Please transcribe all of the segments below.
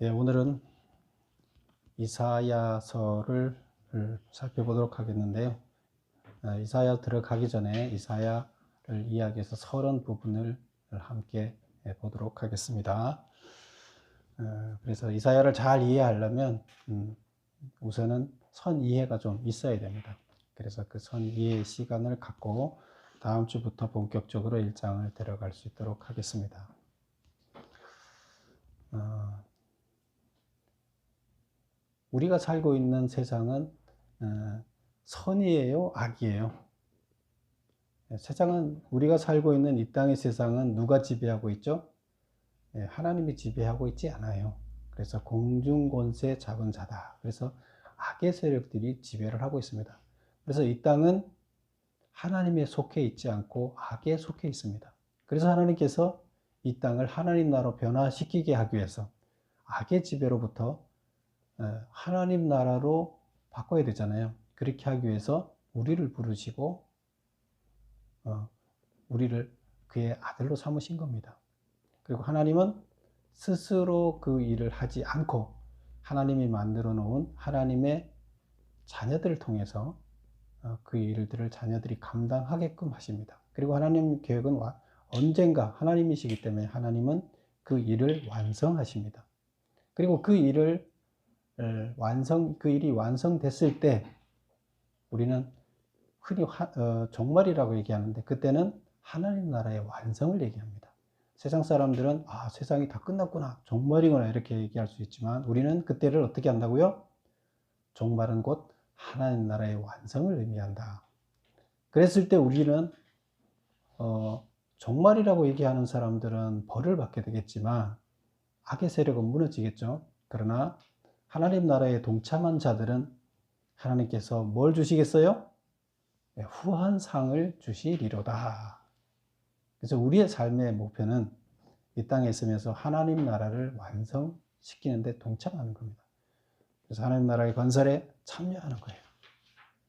예, 오늘은 이사야서를 살펴보도록 하겠는데요. 이사야 들어가기 전에 이사야를 이야기해서 서론 부분을 함께 보도록 하겠습니다. 그래서 이사야를 잘 이해하려면 우선은 선 이해가 좀 있어야 됩니다. 그래서 그 선 이해의 시간을 갖고 다음 주부터 본격적으로 1장을 들어갈 수 있도록 하겠습니다. 우리가 살고 있는 세상은 선이에요, 악이에요? 세상은, 우리가 살고 있는 이 땅의 세상은 누가 지배하고 있죠? 하나님이 지배하고 있지 않아요. 그래서 공중권세 잡은 자다. 그래서 악의 세력들이 지배를 하고 있습니다. 그래서 이 땅은 하나님에 속해 있지 않고 악에 속해 있습니다. 그래서 하나님께서 이 땅을 하나님 나라로 변화시키게 하기 위해서 악의 지배로부터 하나님 나라로 바꿔야 되잖아요. 그렇게 하기 위해서 우리를 부르시고 우리를 그의 아들로 삼으신 겁니다. 그리고 하나님은 스스로 그 일을 하지 않고 하나님이 만들어 놓은 하나님의 자녀들을 통해서 그 일들을 자녀들이 감당하게끔 하십니다. 그리고 하나님 계획은 언젠가 하나님이시기 때문에 하나님은 그 일을 완성하십니다. 그리고 그 일을 그 일이 완성됐을 때 우리는 흔히 종말이라고 얘기하는데 그때는 하나님 나라의 완성을 얘기합니다. 세상 사람들은 세상이 다 끝났구나, 종말이구나 이렇게 얘기할 수 있지만 우리는 그때를 어떻게 한다고요? 종말은 곧 하나님 나라의 완성을 의미한다. 그랬을 때 우리는 종말이라고 얘기하는 사람들은 벌을 받게 되겠지만 악의 세력은 무너지겠죠. 그러나 하나님 나라에 동참한 자들은 하나님께서 뭘 주시겠어요? 후한 상을 주시리로다. 그래서 우리의 삶의 목표는 이 땅에 있으면서 하나님 나라를 완성시키는 데 동참하는 겁니다. 그래서 하나님 나라의 건설에 참여하는 거예요.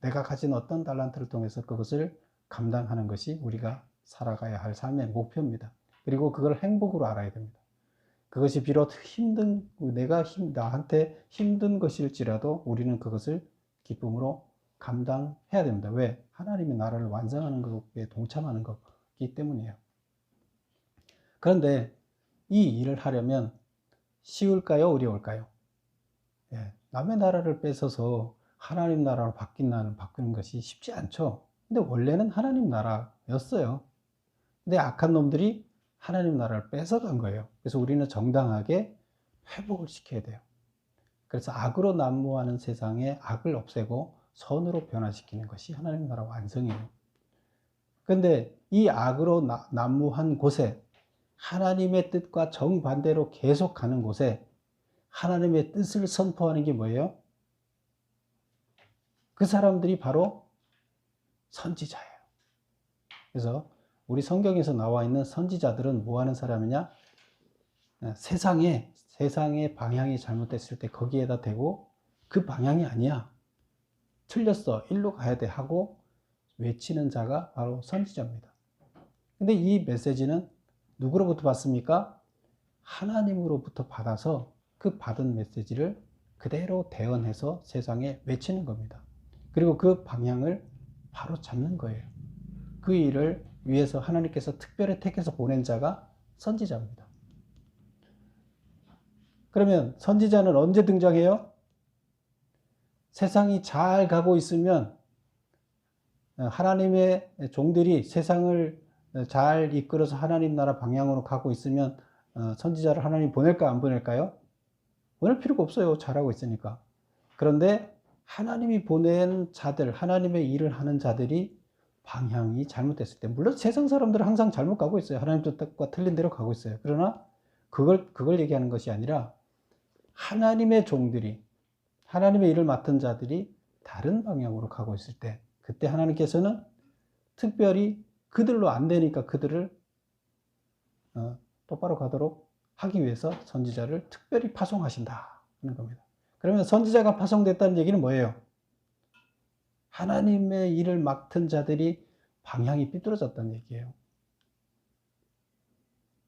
내가 가진 어떤 달란트를 통해서 그것을 감당하는 것이 우리가 살아가야 할 삶의 목표입니다. 그리고 그걸 행복으로 알아야 됩니다. 그것이 비록 나한테 힘든 것일지라도 우리는 그것을 기쁨으로 감당해야 됩니다. 왜? 하나님이 나라를 완성하는 것에 동참하는 거기 때문이에요. 그런데 이 일을 하려면 쉬울까요? 어려울까요? 남의 나라를 뺏어서 하나님 나라로 바꾸는 것이 쉽지 않죠. 근데 원래는 하나님 나라였어요. 근데 악한 놈들이 하나님 나라를 뺏어간 거예요. 그래서 우리는 정당하게 회복을 시켜야 돼요. 그래서 악으로 난무하는 세상에 악을 없애고 선으로 변화시키는 것이 하나님 나라 완성이에요. 그런데 이 악으로 난무한 곳에 하나님의 뜻과 정반대로 계속 가는 곳에 하나님의 뜻을 선포하는 게 뭐예요? 그 사람들이 바로 선지자예요. 그래서 우리 성경에서 나와 있는 선지자들은 뭐 하는 사람이냐? 세상의 방향이 잘못됐을 때 거기에다 대고 그 방향이 아니야, 틀렸어, 일로 가야 돼 하고 외치는 자가 바로 선지자입니다. 근데 이 메시지는 누구로부터 받습니까? 하나님으로부터 받아서 그 받은 메시지를 그대로 대언해서 세상에 외치는 겁니다. 그리고 그 방향을 바로 잡는 거예요. 그 일을 위해서 하나님께서 특별히 택해서 보낸 자가 선지자입니다. 그러면 선지자는 언제 등장해요? 세상이 잘 가고 있으면 하나님의 종들이 세상을 잘 이끌어서 하나님 나라 방향으로 가고 있으면 선지자를 하나님 보낼까 안 보낼까요? 보낼 필요가 없어요. 잘하고 있으니까. 그런데 하나님이 보낸 자들, 하나님의 일을 하는 자들이 방향이 잘못됐을 때, 물론 세상 사람들은 항상 잘못 가고 있어요. 하나님 뜻과 틀린 대로 가고 있어요. 그러나 그걸 얘기하는 것이 아니라 하나님의 종들이, 하나님의 일을 맡은 자들이 다른 방향으로 가고 있을 때, 그때 하나님께서는 특별히 그들로 안 되니까 그들을 똑바로 가도록 하기 위해서 선지자를 특별히 파송하신다 하는 겁니다. 그러면 선지자가 파송됐다는 얘기는 뭐예요? 하나님의 일을 맡은 자들이 방향이 삐뚤어졌다는 얘기예요.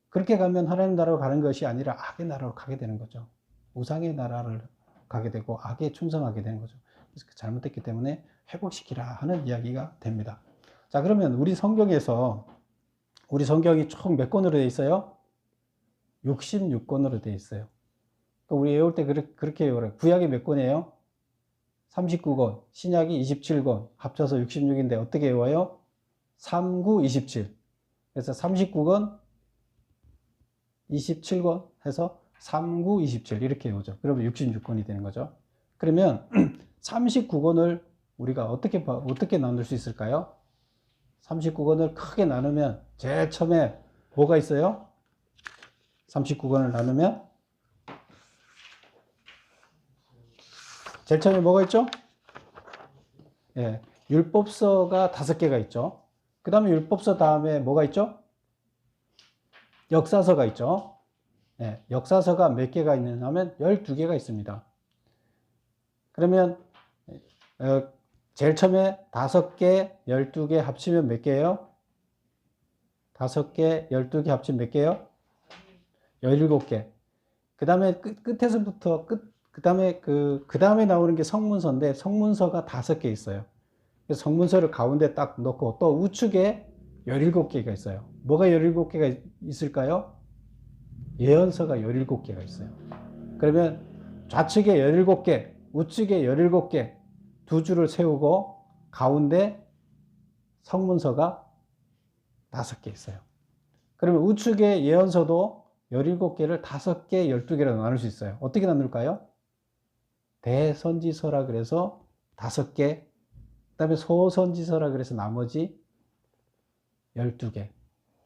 그렇게 가면 하나님 나라로 가는 것이 아니라 악의 나라로 가게 되는 거죠. 우상의 나라를 가게 되고 악에 충성하게 되는 거죠. 그래서 잘못됐기 때문에 회복시키라 하는 이야기가 됩니다. 자, 그러면 우리 성경이 총 몇 권으로 되어 있어요? 66권으로 되어 있어요. 우리 외울 때 그렇게 외워요. 구약이 몇 권이에요? 39권, 신약이 27권, 합쳐서 66인데 어떻게 외워요? 3, 9, 27. 그래서 39권, 27권 해서 3, 9, 27 이렇게 외우죠. 그러면 66권이 되는 거죠. 그러면 39권을 우리가 어떻게 나눌 수 있을까요? 39권을 크게 나누면 제일 처음에 뭐가 있어요? 39권을 나누면 제일 처음에 뭐가 있죠? 예, 율법서가 5개가 있죠. 그 다음에 율법서 다음에 뭐가 있죠? 역사서가 있죠. 예, 역사서가 몇 개가 있느냐면 12개가 있습니다. 그러면 제일 처음에 5개, 12개 합치면 몇 개예요? 5개, 12개 합치면 몇 개예요? 17개. 그 다음에 끝에서부터 그 다음에 나오는 게 성문서인데 성문서가 5개 있어요. 그래서 성문서를 가운데 딱 놓고 또 우측에 17개가 있어요. 뭐가 17개가 있을까요? 예언서가 17개가 있어요. 그러면 좌측에 17개, 우측에 17개 두 줄을 세우고 가운데 성문서가 5개 있어요. 그러면 우측에 예언서도 17개를 5개, 12개로 나눌 수 있어요. 어떻게 나눌까요? 대선지서라 그래서 5개, 그 다음에 소선지서라 그래서 나머지 12개.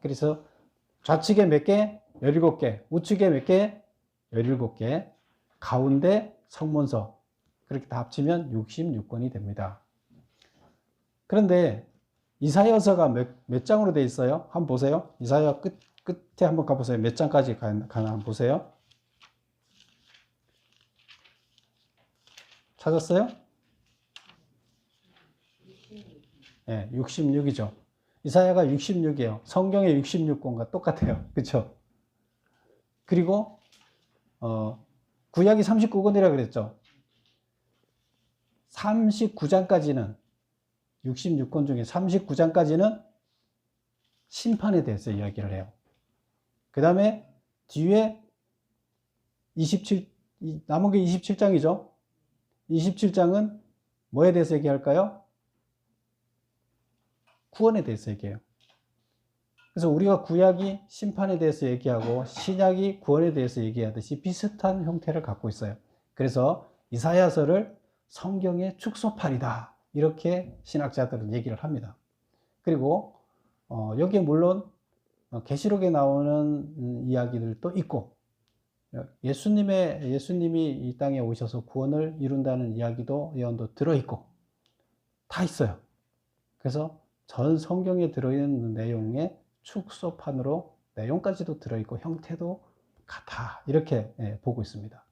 그래서 좌측에 몇 개? 17개. 우측에 몇 개? 17개. 가운데 성문서. 그렇게 다 합치면 66권이 됩니다. 그런데 이사야서가 몇 장으로 되어 있어요? 한번 보세요. 이사야 끝에 한번 가보세요. 몇 장까지 가나 한번 보세요. 찾았어요? 네, 66이죠. 이사야가 66이에요. 성경의 66권과 똑같아요. 그렇죠? 그리고 구약이 39권이라 그랬죠. 39장까지는 66권 중에 39장까지는 심판에 대해서 이야기를 해요. 그 다음에 뒤에 남은 게 27장이죠. 27장은 뭐에 대해서 얘기할까요? 구원에 대해서 얘기해요. 그래서 우리가 구약이 심판에 대해서 얘기하고 신약이 구원에 대해서 얘기하듯이 비슷한 형태를 갖고 있어요. 그래서 이사야서를 성경의 축소판이다. 이렇게 신학자들은 얘기를 합니다. 그리고 여기에 물론 계시록에 나오는 이야기들도 있고 예수님이 이 땅에 오셔서 구원을 이룬다는 이야기도 예언도 들어있고 다 있어요. 그래서 전 성경에 들어있는 내용의 축소판으로 내용까지도 들어있고 형태도 같아 이렇게 보고 있습니다.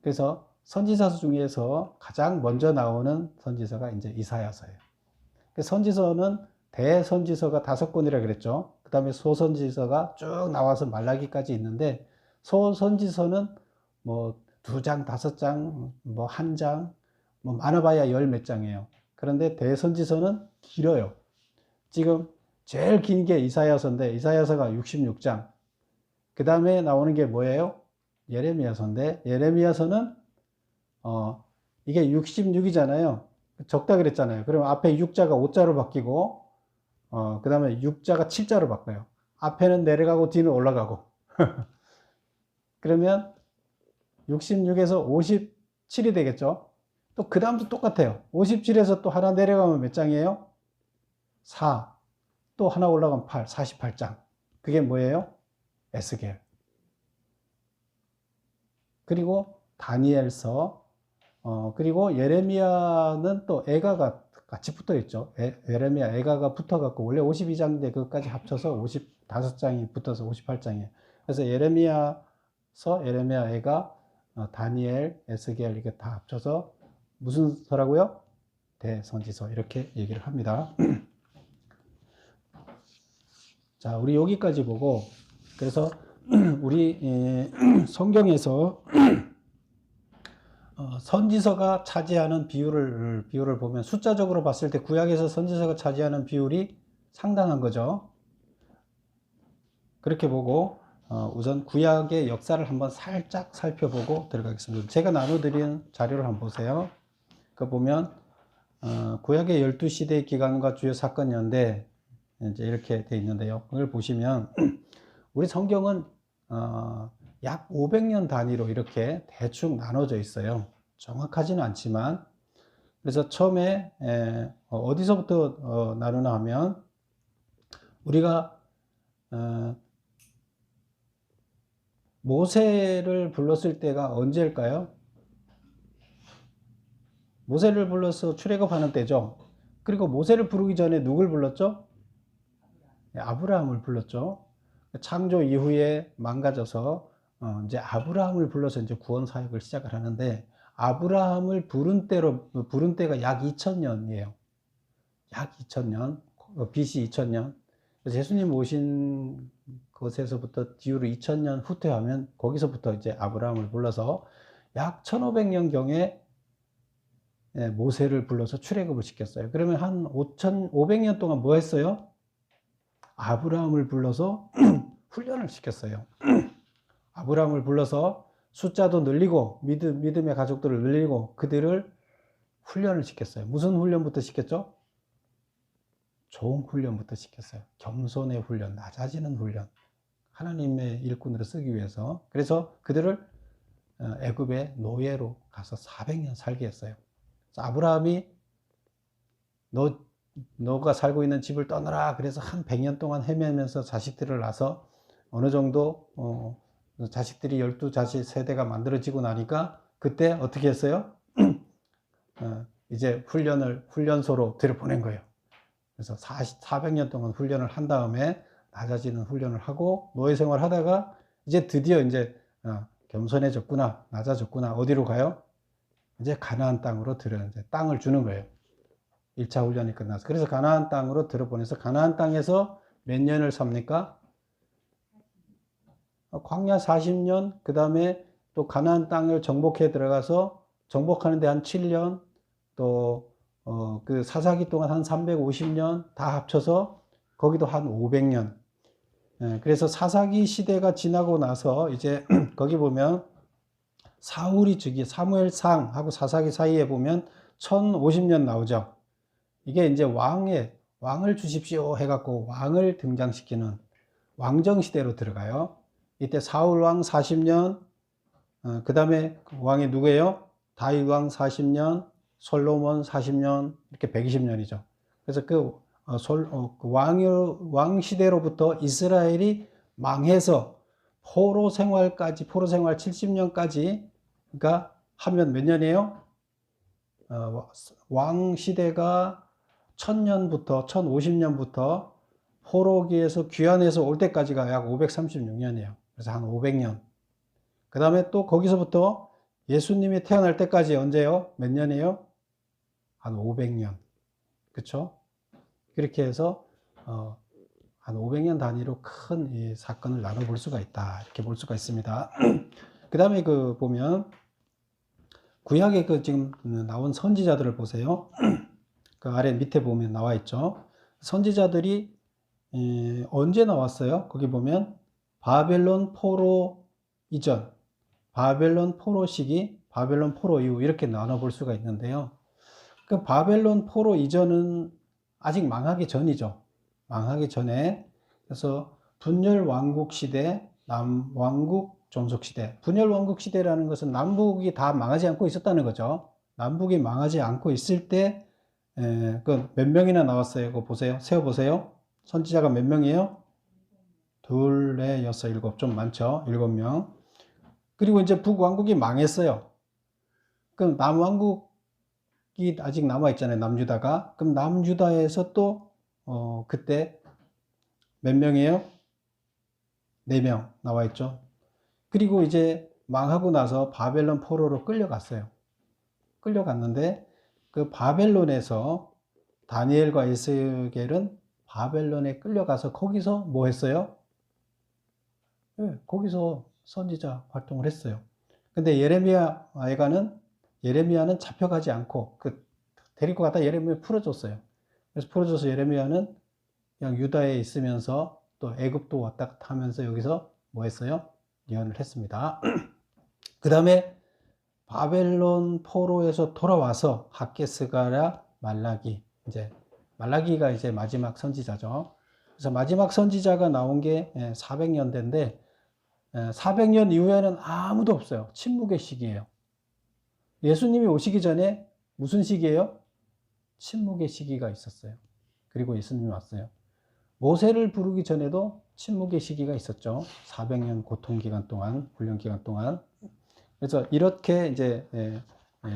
그래서 선지서 중에서 가장 먼저 나오는 선지서가 이제 이사야서예요. 선지서는 대선지서가 5권이라 그랬죠. 그 다음에 소선지서가 쭉 나와서 말라기까지 있는데 소선지서는 뭐 2장, 5장, 뭐 1장, 뭐 많아봐야 10 몇 장이에요. 그런데 대선지서는 길어요. 지금 제일 긴 게 이사야서인데 이사야서가 66장. 그 다음에 나오는 게 뭐예요? 예레미야서인데 예레미야서는 이게 66이잖아요. 적다 그랬잖아요. 그러면 앞에 6자가 5자로 바뀌고 그 다음에 6자가 7자로 바뀌어요. 앞에는 내려가고 뒤는 올라가고 그러면 66에서 57이 되겠죠. 또 그 다음도 똑같아요. 57에서 또 하나 내려가면 몇 장이에요? 4. 또 하나 올라가면 8, 48장. 그게 뭐예요? 에스겔. 그리고 다니엘서, 그리고 예레미야는 또 애가가 같이 붙어 있죠. 예레미야 애가가 붙어갖고 원래 52장인데 그것까지 합쳐서 55장이 붙어서 58장이에요. 그래서 예레미야서, 예레미야 애가, 다니엘, 에스겔 이렇게 다 합쳐서 무슨 서라고요? 대선지서 이렇게 얘기를 합니다. 자, 우리 여기까지 보고 그래서 우리 성경에서 선지서가 차지하는 비율을 보면 숫자적으로 봤을 때 구약에서 선지서가 차지하는 비율이 상당한 거죠. 그렇게 보고 우선 구약의 역사를 한번 살짝 살펴보고 들어가겠습니다. 제가 나눠드린 자료를 한번 보세요. 그 보면 구약의 12시대 기간과 주요 사건 연대 이제 이렇게 돼 있는데요. 그걸 보시면 우리 성경은 약 500년 단위로 이렇게 대충 나눠져 있어요. 정확하지는 않지만. 그래서 처음에 어디서부터 나누나 하면 우리가 모세를 불렀을 때가 언제일까요? 모세를 불러서 출애굽하는 때죠. 그리고 모세를 부르기 전에 누굴 불렀죠? 아브라함을 불렀죠. 창조 이후에 망가져서 이제 아브라함을 불러서 이제 구원 사역을 시작을 하는데, 아브라함을 부른 때가 약 2000년이에요. 약 2000년, BC 2000년. 그래서 예수님 오신 것에서부터 뒤로 2000년 후퇴하면 거기서부터 이제 아브라함을 불러서 약 1500년경에 모세를 불러서 출애굽을 시켰어요. 그러면 한 500년 동안 뭐 했어요? 아브라함을 불러서 훈련을 시켰어요. 아브라함을 불러서 숫자도 늘리고 믿음의 가족들을 늘리고 그들을 훈련을 시켰어요. 무슨 훈련부터 시켰죠? 좋은 훈련부터 시켰어요. 겸손의 훈련, 낮아지는 훈련, 하나님의 일꾼으로 쓰기 위해서. 그래서 그들을 애굽의 노예로 가서 400년 살게 했어요. 아브라함이 너가 살고 있는 집을 떠나라. 그래서 한 100년 동안 헤매면서 자식들을 낳아서 어느 정도 자식들이 12자식 세대가 만들어지고 나니까 그때 어떻게 했어요? 이제 훈련소로 들여보낸 거예요. 그래서 400년 동안 훈련을 한 다음에 낮아지는 훈련을 하고 노예 생활 하다가 이제 드디어 이제 겸손해졌구나, 낮아졌구나. 어디로 가요? 이제 가나안 땅으로 이제 땅을 주는 거예요. 1차 훈련이 끝나서. 그래서 가나안 땅으로 들어보내서 가나안 땅에서 몇 년을 삽니까? 광야 40년, 그 다음에 또 가나안 땅을 정복해 들어가서 정복하는데 한 7년, 또 그 사사기 동안 한 350년 다 합쳐서 거기도 한 500년. 그래서 사사기 시대가 지나고 나서 이제 거기 보면 사울이 사무엘상하고 사사기 사이에 보면 1050년 나오죠. 이게 이제 왕을 주십시오 해갖고 왕을 등장시키는 왕정 시대로 들어가요. 이때 사울 왕 40년, 그 다음에 왕이 누구예요? 다윗 왕 40년, 솔로몬 40년, 이렇게 120년이죠. 그래서 왕 시대로부터 이스라엘이 망해서 포로 생활 70년까지, 그러니까 하면 몇 년이에요? 왕 시대가 1050년부터 포로기에서 귀환해서 올 때까지가 약 536년이에요. 그래서 한 500년. 그 다음에 또 거기서부터 예수님이 태어날 때까지 언제요? 몇 년이에요? 한 500년. 그쵸? 그렇게 해서 한 500년 단위로 큰 이 사건을 나눠볼 수가 있다. 이렇게 볼 수가 있습니다. 그 다음에 보면 구약에 지금 나온 선지자들을 보세요. 그 아래 밑에 보면 나와 있죠. 선지자들이 언제 나왔어요? 거기 보면 바벨론 포로 이전, 바벨론 포로 시기, 바벨론 포로 이후 이렇게 나눠볼 수가 있는데요. 그 바벨론 포로 이전은 아직 망하기 전이죠. 망하기 전에. 그래서 분열 왕국 시대, 남왕국 종속 시대. 분열 왕국 시대라는 것은 남북이 다 망하지 않고 있었다는 거죠. 남북이 망하지 않고 있을 때 그 몇 명이나 나왔어요? 그거 보세요. 세어보세요. 선지자가 몇 명이에요? 둘, 넷, 여섯, 일곱. 좀 많죠? 7명. 그리고 이제 북왕국이 망했어요. 그럼 남왕국이 아직 남아있잖아요. 남유다가. 그럼 남유다에서 또 그때 몇 명이에요? 4명 나와있죠. 그리고 이제 망하고 나서 바벨론 포로로 끌려갔어요. 끌려갔는데 그 바벨론에서 다니엘과 에스겔은 바벨론에 끌려가서 거기서 뭐 했어요? 예, 거기서 선지자 활동을 했어요. 근데 예레미야는 잡혀가지 않고 데리고 가다 예레미야 풀어줬어요. 그래서 풀어줘서 예레미야는 그냥 유다에 있으면서 또 애굽도 왔다 갔다 하면서 여기서 뭐 했어요? 예언을 했습니다. 그 다음에 바벨론 포로에서 돌아와서 학개스가랴 말라기, 이제 말라기가 이제 마지막 선지자죠. 그래서 마지막 선지자가 나온 게 400년대인데 400년 이후에는 아무도 없어요. 침묵의 시기예요. 예수님이 오시기 전에 무슨 시기예요? 침묵의 시기가 있었어요. 그리고 예수님이 왔어요. 모세를 부르기 전에도 침묵의 시기가 있었죠. 400년 고통기간 동안, 훈련기간 동안. 그래서 이렇게 이제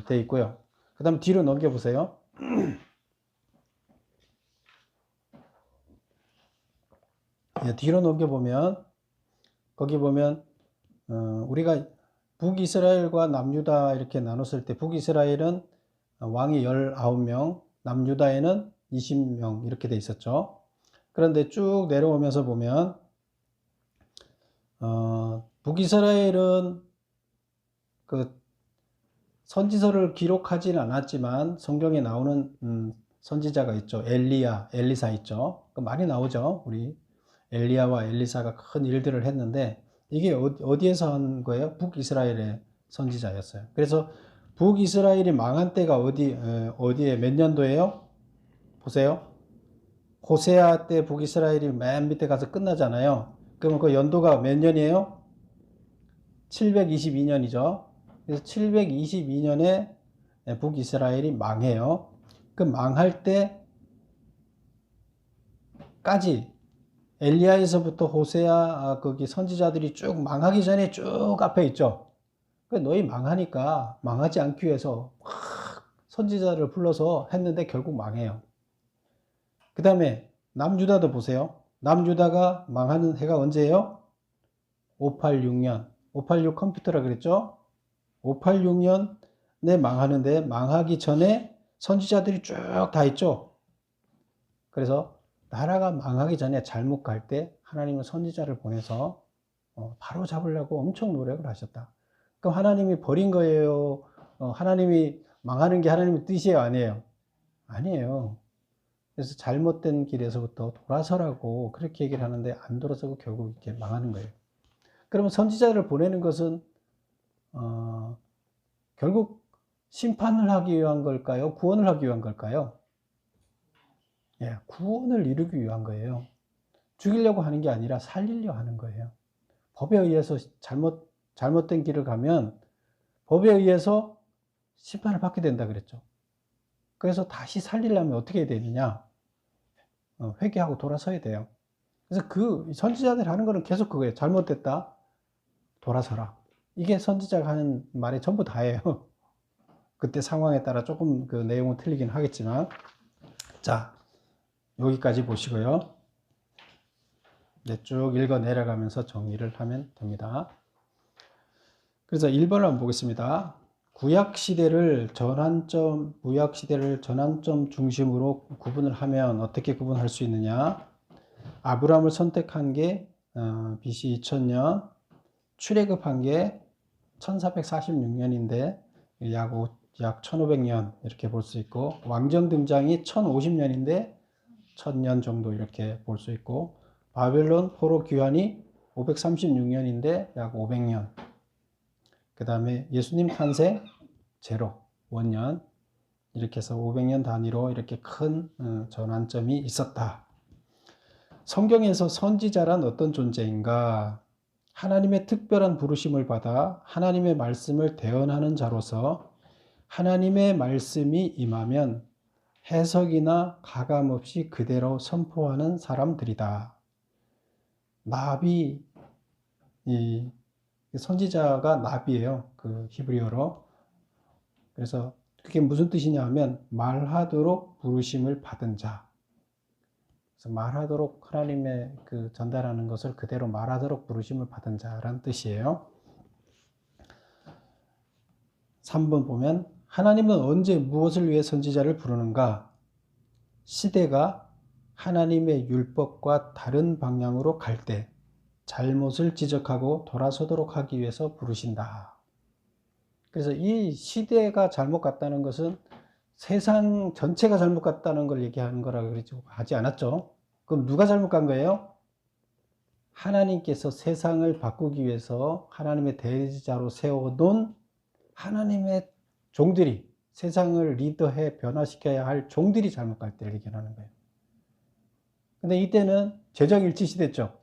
돼 있고요. 그 다음 뒤로 넘겨보세요. 뒤로 넘겨보면 거기 보면 우리가 북이스라엘과 남유다 이렇게 나눴을 때 북이스라엘은 왕이 19명, 남유다에는 20명 이렇게 돼 있었죠. 그런데 쭉 내려오면서 보면 북이스라엘은 그 선지서를 기록하지는 않았지만 성경에 나오는 선지자가 있죠. 엘리사 있죠. 많이 나오죠. 우리 엘리야와 엘리사가 큰 일들을 했는데 이게 어디에서 한 거예요? 북이스라엘의 선지자였어요. 그래서 북이스라엘이 망한 때가 어디에 몇 년도예요? 보세요. 호세아 때 북이스라엘이 맨 밑에 가서 끝나잖아요. 그러면 그 연도가 몇 년이에요? 722년이죠. 그래서 722년에 북이스라엘이 망해요. 그 망할 때까지 엘리야에서부터 호세아 거기 선지자들이 쭉 망하기 전에 쭉 앞에 있죠. 너희 망하니까 망하지 않기 위해서 선지자를 불러서 했는데 결국 망해요. 그 다음에 남유다도 보세요. 남유다가 망하는 해가 언제예요? 586년. 586 컴퓨터라 그랬죠? 586년에 망하는데 망하기 전에 선지자들이 쭉 다 있죠. 그래서 나라가 망하기 전에 잘못 갈 때 하나님은 선지자를 보내서 바로 잡으려고 엄청 노력을 하셨다. 그럼 하나님이 버린 거예요? 하나님이 망하는 게 하나님의 뜻이에요? 아니에요? 아니에요. 그래서 잘못된 길에서부터 돌아서라고 그렇게 얘기를 하는데 안 돌아서고 결국 이렇게 망하는 거예요. 그러면 선지자를 보내는 것은 결국 심판을 하기 위한 걸까요? 구원을 하기 위한 걸까요? 예, 구원을 이루기 위한 거예요. 죽이려고 하는 게 아니라 살리려 하는 거예요. 법에 의해서 잘못된 길을 가면 법에 의해서 심판을 받게 된다 그랬죠. 그래서 다시 살리려면 어떻게 해야 되느냐? 회개하고 돌아서야 돼요. 그래서 그 선지자들이 하는 거는 계속 그거예요. 잘못됐다. 돌아서라. 이게 선지자가 하는 말이 전부 다예요. 그때 상황에 따라 조금 그 내용은 틀리긴 하겠지만. 자, 여기까지 보시고요. 네, 쭉 읽어 내려가면서 정리를 하면 됩니다. 그래서 1번을 한번 보겠습니다. 구약 시대를 전환점 중심으로 구분을 하면 어떻게 구분할 수 있느냐? 아브라함을 선택한 게 BC 2000년, 출애굽한 게 1446년인데 약 1500년 이렇게 볼 수 있고, 왕정 등장이 1050년인데 1000년 정도 이렇게 볼 수 있고, 바벨론 포로 귀환이 536년인데 약 500년. 그 다음에 예수님 탄생 제로 원년 이렇게 해서 500년 단위로 이렇게 큰 전환점이 있었다. 성경에서 선지자란 어떤 존재인가? 하나님의 특별한 부르심을 받아 하나님의 말씀을 대언하는 자로서 하나님의 말씀이 임하면 해석이나 가감 없이 그대로 선포하는 사람들이다. 나비, 이 선지자가 나비예요. 그 히브리어로. 그래서 그게 무슨 뜻이냐 하면 말하도록 부르심을 받은 자. 그래서 말하도록 하나님의 그 전달하는 것을 그대로 말하도록 부르심을 받은 자라는 뜻이에요. 3번 보면 하나님은 언제 무엇을 위해 선지자를 부르는가? 시대가 하나님의 율법과 다른 방향으로 갈 때, 잘못을 지적하고 돌아서도록 하기 위해서 부르신다. 그래서 이 시대가 잘못 갔다는 것은 세상 전체가 잘못 갔다는 걸 얘기하는 거라고 하지 않았죠. 그럼 누가 잘못 간 거예요? 하나님께서 세상을 바꾸기 위해서 하나님의 대리자로 세워놓은 하나님의 종들이, 세상을 리더해 변화시켜야 할 종들이 잘못 갈 때를 얘기하는 거예요. 근데 이때는 재정일치시 됐죠.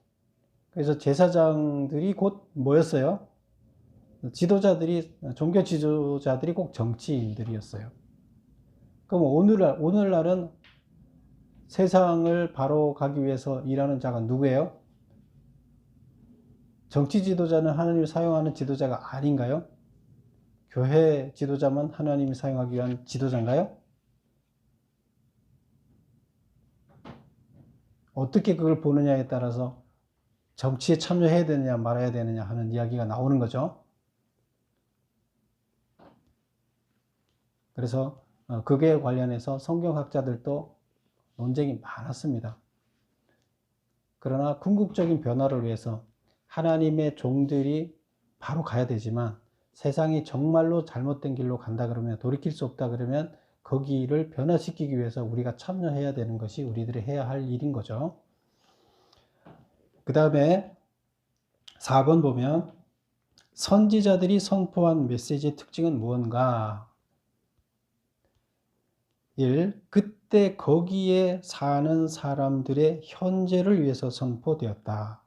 그래서 제사장들이 곧 뭐였어요? 지도자들이, 종교 지도자들이 꼭 정치인들이었어요. 그럼 오늘날은 세상을 바로 가기 위해서 일하는 자가 누구예요? 정치 지도자는 하나님이 사용하는 지도자가 아닌가요? 교회 지도자만 하나님이 사용하기 위한 지도자인가요? 어떻게 그걸 보느냐에 따라서 정치에 참여해야 되느냐 말아야 되느냐 하는 이야기가 나오는 거죠. 그래서 그게 관련해서 성경학자들도 논쟁이 많았습니다. 그러나 궁극적인 변화를 위해서 하나님의 종들이 바로 가야 되지만 세상이 정말로 잘못된 길로 간다 그러면, 돌이킬 수 없다 그러면 거기를 변화시키기 위해서 우리가 참여해야 되는 것이 우리들이 해야 할 일인 거죠. 그 다음에 4번 보면 선지자들이 선포한 메시지의 특징은 무언가? 1. 그때 거기에 사는 사람들의 현재를 위해서 선포되었다.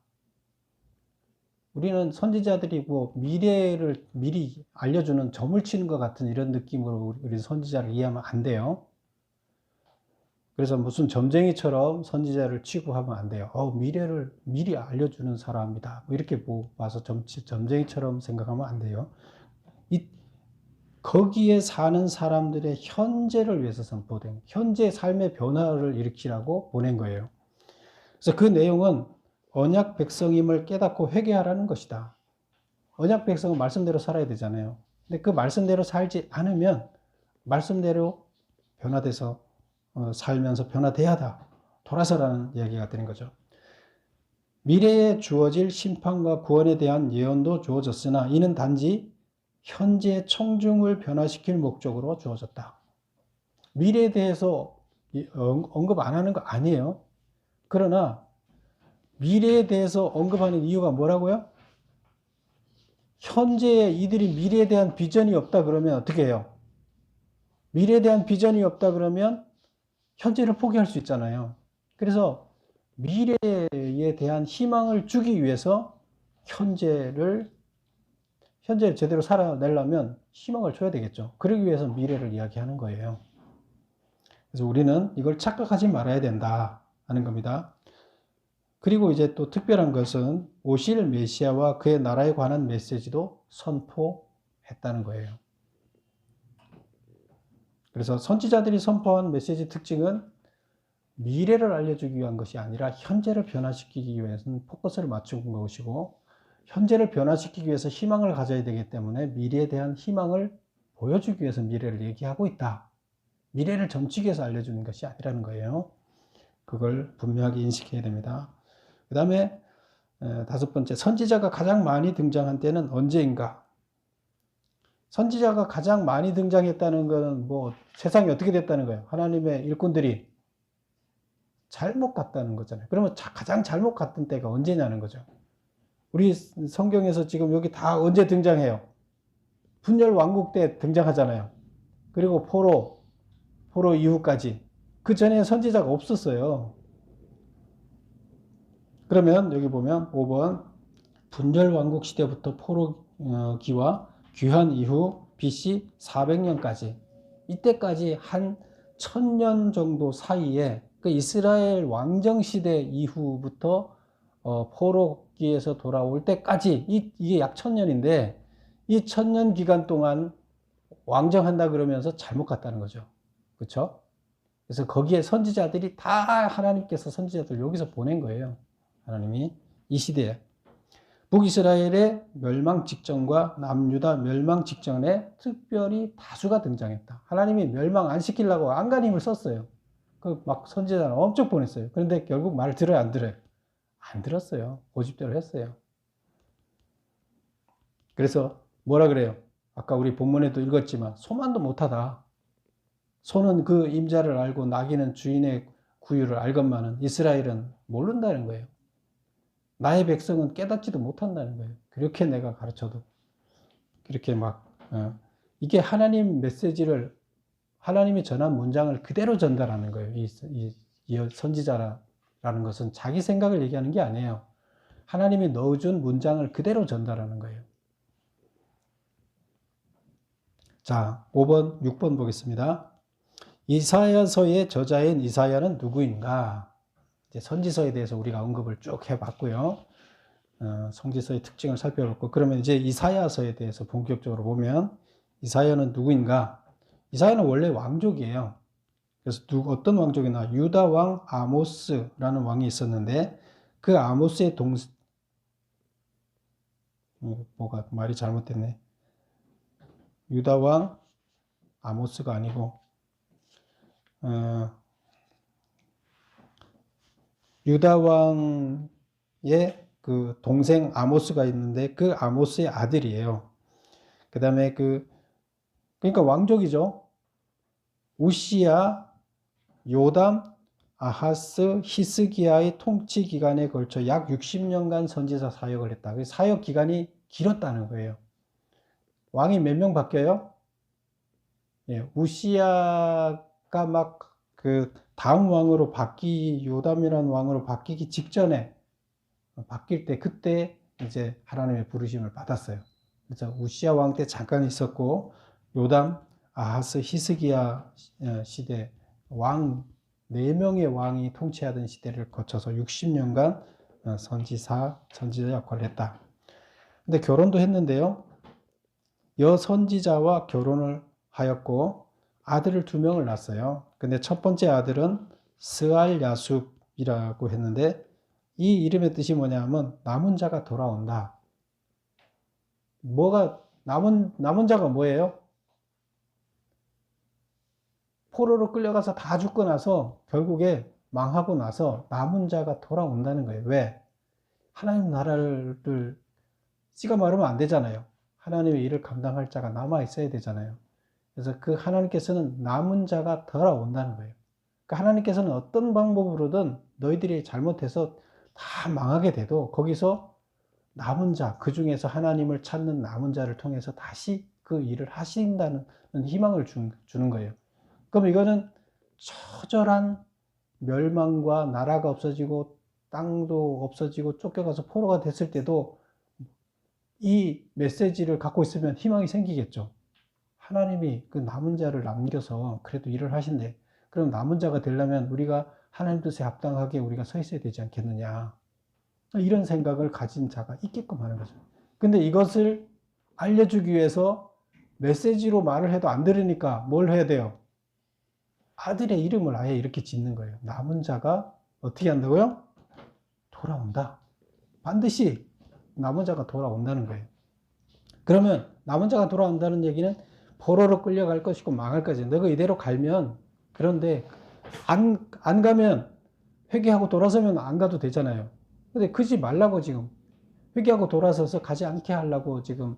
우리는 선지자들이 뭐 미래를 미리 알려주는 점을 치는 것 같은 이런 느낌으로 우리 선지자를 이해하면 안 돼요. 그래서 무슨 점쟁이처럼 선지자를 취급하면 안 돼요. 미래를 미리 알려주는 사람이다, 뭐 이렇게 와서 점쟁이처럼 생각하면 안 돼요. 거기에 사는 사람들의 현재를 위해서 선포된, 현재 삶의 변화를 일으키라고 보낸 거예요. 그래서 그 내용은 언약 백성임을 깨닫고 회개하라는 것이다. 언약 백성은 말씀대로 살아야 되잖아요. 근데 그 말씀대로 살지 않으면 말씀대로 변화돼서 살면서 변화돼야 한다, 돌아서라는 이야기가 되는 거죠. 미래에 주어질 심판과 구원에 대한 예언도 주어졌으나 이는 단지 현재의 청중을 변화시킬 목적으로 주어졌다. 미래에 대해서 언급 안 하는 거 아니에요. 그러나 미래에 대해서 언급하는 이유가 뭐라고요? 현재에 이들이 미래에 대한 비전이 없다 그러면 어떻게 해요? 미래에 대한 비전이 없다 그러면 현재를 포기할 수 있잖아요. 그래서 미래에 대한 희망을 주기 위해서 현재를 제대로 살아내려면 희망을 줘야 되겠죠. 그러기 위해서 미래를 이야기하는 거예요. 그래서 우리는 이걸 착각하지 말아야 된다 하는 겁니다. 그리고 이제 또 특별한 것은 오실 메시아와 그의 나라에 관한 메시지도 선포했다는 거예요. 그래서 선지자들이 선포한 메시지 특징은 미래를 알려주기 위한 것이 아니라 현재를 변화시키기 위해서는 포커스를 맞춘 것이고, 현재를 변화시키기 위해서 희망을 가져야 되기 때문에 미래에 대한 희망을 보여주기 위해서 미래를 얘기하고 있다. 미래를 점치기 위해서 알려주는 것이 아니라는 거예요. 그걸 분명하게 인식해야 됩니다. 그 다음에 5번째, 선지자가 가장 많이 등장한 때는 언제인가? 선지자가 가장 많이 등장했다는 것은 뭐 세상이 어떻게 됐다는 거예요? 하나님의 일꾼들이 잘못 갔다는 거잖아요. 그러면 가장 잘못 갔던 때가 언제냐는 거죠. 우리 성경에서 지금 여기 다 언제 등장해요? 분열 왕국 때 등장하잖아요. 그리고 포로 이후까지. 그 전에 선지자가 없었어요. 그러면 여기 보면 5번, 분열 왕국 시대부터 포로기와 귀환 이후 BC 400년까지, 이때까지 한 1000년 정도 사이에 그 이스라엘 왕정 시대 이후부터 포로기에서 돌아올 때까지 이게 약 1000년인데 이 1000년 기간 동안 왕정한다 그러면서 잘못 갔다는 거죠. 그렇죠? 그래서 거기에 선지자들이 다 하나님께서 선지자들 여기서 보낸 거예요. 하나님이 이 시대에 북이스라엘의 멸망 직전과 남유다 멸망 직전에 특별히 다수가 등장했다. 하나님이 멸망 안 시키려고 안간힘을 썼어요. 그 막 선지자는 엄청 보냈어요. 그런데 결국 말을 들어요, 안 들어요? 안 들었어요. 고집대로 했어요. 그래서 뭐라 그래요? 아까 우리 본문에도 읽었지만 소만도 못하다. 소는 그 임자를 알고 나귀는 주인의 구유를 알건만은 이스라엘은 모른다는 거예요. 나의 백성은 깨닫지도 못한다는 거예요. 그렇게 내가 가르쳐도. 그렇게 이게 하나님 메시지를, 하나님이 전한 문장을 그대로 전달하는 거예요. 이 선지자라는 것은 자기 생각을 얘기하는 게 아니에요. 하나님이 넣어준 문장을 그대로 전달하는 거예요. 자, 5번, 6번 보겠습니다. 이사야서의 저자인 이사야는 누구인가? 이제 선지서에 대해서 우리가 언급을 쭉 해봤고요. 선지서의 특징을 살펴봤고, 그러면 이제 이사야서에 대해서 본격적으로 보면, 이사야는 누구인가? 이사야는 원래 왕족이에요. 그래서 어떤 왕족이나 유다 왕 아모스라는 왕이 있었는데, 그 아모스의 뭐가 말이 잘못됐네. 유다 왕 아모스가 아니고, 유다 왕의 그 동생 아모스가 있는데 그 아모스의 아들이에요. 그 다음에 그러니까 왕족이죠. 우시야, 요담, 아하스, 히스기야의 통치 기간에 걸쳐 약 60년간 선지자 사역을 했다. 사역 기간이 길었다는 거예요. 왕이 몇 명 바뀌어요? 예, 우시야가 막 다음 왕으로 요담이라는 왕으로 바뀌기 직전에 바뀔 때 그때 이제 하나님의 부르심을 받았어요. 그래서 우시야 왕 때 잠깐 있었고 요담, 아하스, 히스기야 시대 왕 4명의 왕이 통치하던 시대를 거쳐서 60년간 선지자 역할을 했다. 근데 결혼도 했는데요. 여선지자와 결혼을 하였고 아들을 2명을 낳았어요. 근데 첫 번째 아들은 스알 야숲이라고 했는데 이 이름의 뜻이 뭐냐면 남은 자가 돌아온다. 남은 자가 뭐예요? 포로로 끌려가서 다 죽고 나서 결국에 망하고 나서 남은 자가 돌아온다는 거예요. 왜? 하나님 나라를 씨가 마르면 안 되잖아요. 하나님의 일을 감당할 자가 남아 있어야 되잖아요. 그래서 그 하나님께서는 남은 자가 돌아온다는 거예요. 그 하나님께서는 어떤 방법으로든 너희들이 잘못해서 다 망하게 돼도 거기서 남은 자, 그 중에서 하나님을 찾는 남은 자를 통해서 다시 그 일을 하신다는 희망을 주는 거예요. 그럼 이거는 처절한 멸망과 나라가 없어지고 땅도 없어지고 쫓겨가서 포로가 됐을 때도 이 메시지를 갖고 있으면 희망이 생기겠죠. 하나님이 그 남은 자를 남겨서 그래도 일을 하신대. 그럼 남은 자가 되려면 우리가 하나님 뜻에 합당하게 우리가 서 있어야 되지 않겠느냐. 이런 생각을 가진 자가 있게끔 하는 거죠. 근데 이것을 알려주기 위해서 메시지로 말을 해도 안 들으니까 뭘 해야 돼요? 아들의 이름을 아예 이렇게 짓는 거예요. 남은 자가 어떻게 한다고요? 돌아온다. 반드시 남은 자가 돌아온다는 거예요. 그러면 남은 자가 돌아온다는 얘기는 포로로 끌려갈 것이고 망할 것이지. 너가 이대로 갈면, 그런데 안 가면 회개하고 돌아서면 안 가도 되잖아요. 근데 그러지 말라고 지금 회개하고 돌아서서 가지 않게 하려고 지금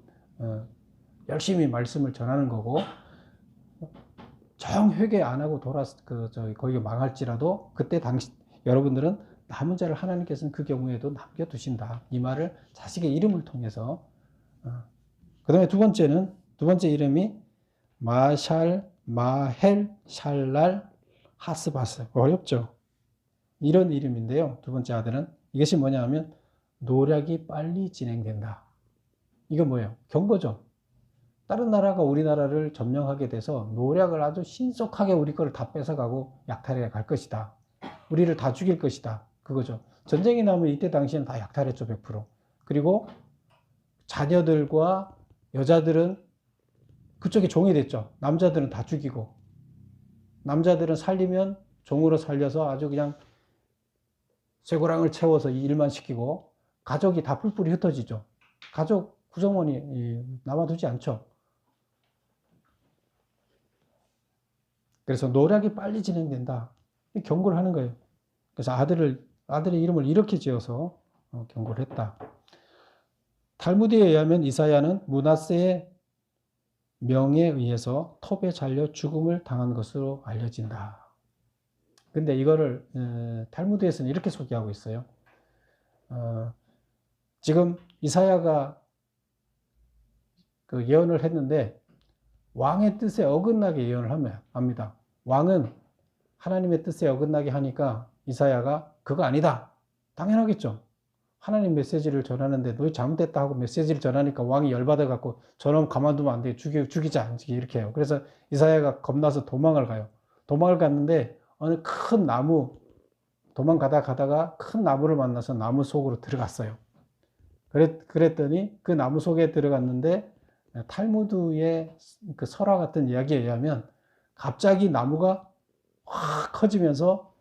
열심히 말씀을 전하는 거고, 정 회개 안 하고 거기가 망할지라도 그때 여러분들은 남은 자를 하나님께서는 그 경우에도 남겨두신다. 이 말을 자식의 이름을 통해서. 그 다음에 두 번째 이름이 마헬, 샬랄, 하스바스. 어렵죠? 이런 이름인데요. 두 번째 아들은 이것이 뭐냐 하면 노략이 빨리 진행된다. 이건 뭐예요? 경고죠. 다른 나라가 우리나라를 점령하게 돼서 노략을 아주 신속하게 우리 거를 다 뺏어가고 약탈해 갈 것이다. 우리를 다 죽일 것이다. 그거죠. 전쟁이 나면 이때 당시에는 다 약탈했죠. 100%. 그리고 자녀들과 여자들은 그쪽에 종이 됐죠. 남자들은 다 죽이고, 남자들은 살리면 종으로 살려서 아주 그냥 쇠고랑을 채워서 일만 시키고, 가족이 다 뿔뿔이 흩어지죠. 가족 구성원이 남아두지 않죠. 그래서 노략이 빨리 진행된다. 경고를 하는 거예요. 그래서 아들의 이름을 이렇게 지어서 경고를 했다. 탈무드에 의하면 이사야는 므낫세의 명에 의해서 톱에 잘려 죽음을 당한 것으로 알려진다. 근데 이거를 탈무드에서는 이렇게 소개하고 있어요. 지금 이사야가 그 예언을 했는데 왕의 뜻에 어긋나게 예언을 합니다. 왕은 하나님의 뜻에 어긋나게 하니까 이사야가 그거 아니다. 당연하겠죠. 하나님 메시지를 전하는데 너희 잘못됐다 하고 메시지를 전하니까 왕이 열받아 갖고 저놈 가만두면 안 돼. 죽이자. 이렇게 해요. 그래서 이사야가 겁나서 도망을 가요. 도망을 갔는데 어느 큰 나무, 가다가 큰 나무를 만나서 나무 속으로 들어갔어요. 그랬더니 그 나무 속에 들어갔는데 탈무드의 그 설화 같은 이야기에 의하면 갑자기 나무가 확 커지면서